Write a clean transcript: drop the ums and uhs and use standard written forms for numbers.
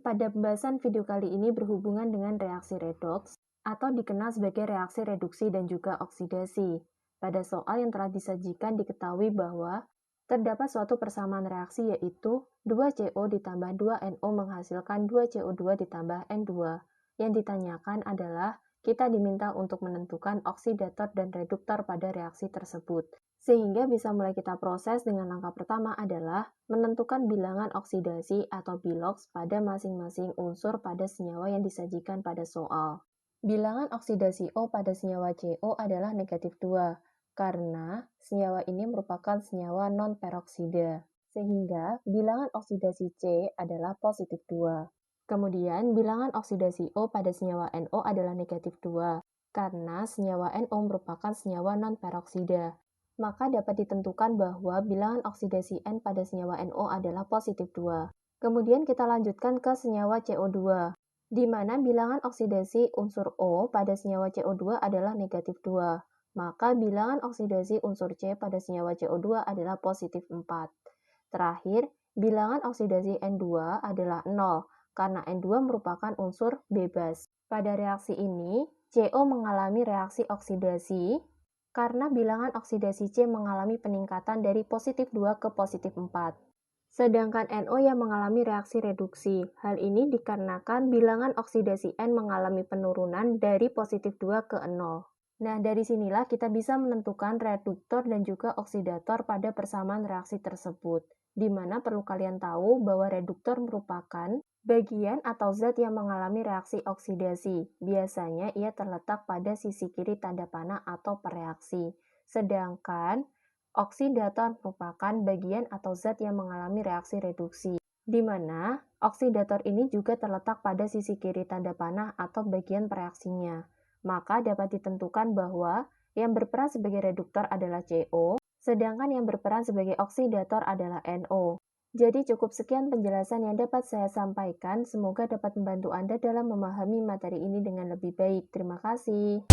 pada pembahasan video kali ini berhubungan dengan reaksi redoks atau dikenal sebagai reaksi reduksi dan juga oksidasi. Pada soal yang telah disajikan diketahui bahwa terdapat suatu persamaan reaksi yaitu 2CO ditambah 2NO menghasilkan 2CO2 ditambah N2. Yang ditanyakan adalah kita diminta untuk menentukan oksidator dan reduktor pada reaksi tersebut. Sehingga bisa mulai kita proses dengan langkah pertama adalah menentukan bilangan oksidasi atau biloks pada masing-masing unsur pada senyawa yang disajikan pada soal. Bilangan oksidasi O pada senyawa CO adalah negatif 2, karena senyawa ini merupakan senyawa non-peroksida. Sehingga bilangan oksidasi C adalah positif 2. Kemudian bilangan oksidasi O pada senyawa NO adalah negatif 2, karena senyawa NO merupakan senyawa non-peroksida. Maka dapat ditentukan bahwa bilangan oksidasi N pada senyawa NO adalah positif 2. Kemudian kita lanjutkan ke senyawa CO2, di mana bilangan oksidasi unsur O pada senyawa CO2 adalah negatif 2. Maka bilangan oksidasi unsur C pada senyawa CO2 adalah positif 4. Terakhir, bilangan oksidasi N2 adalah 0, karena N2 merupakan unsur bebas. Pada reaksi ini, CO mengalami reaksi oksidasi, karena bilangan oksidasi C mengalami peningkatan dari positif 2 ke positif 4. Sedangkan NO yang mengalami reaksi reduksi. Hal ini dikarenakan bilangan oksidasi N mengalami penurunan dari positif 2 ke 0. Nah, dari sinilah kita bisa menentukan reduktor dan juga oksidator pada persamaan reaksi tersebut. Di mana perlu kalian tahu bahwa reduktor merupakan bagian atau zat yang mengalami reaksi oksidasi. Biasanya ia terletak pada sisi kiri tanda panah atau pereaksi. Sedangkan oksidator merupakan bagian atau zat yang mengalami reaksi reduksi. Di mana oksidator ini juga terletak pada sisi kiri tanda panah atau bagian pereaksinya. Maka dapat ditentukan bahwa yang berperan sebagai reduktor adalah CO, sedangkan yang berperan sebagai oksidator adalah NO. Jadi cukup sekian penjelasan yang dapat saya sampaikan, semoga dapat membantu Anda dalam memahami materi ini dengan lebih baik. Terima kasih.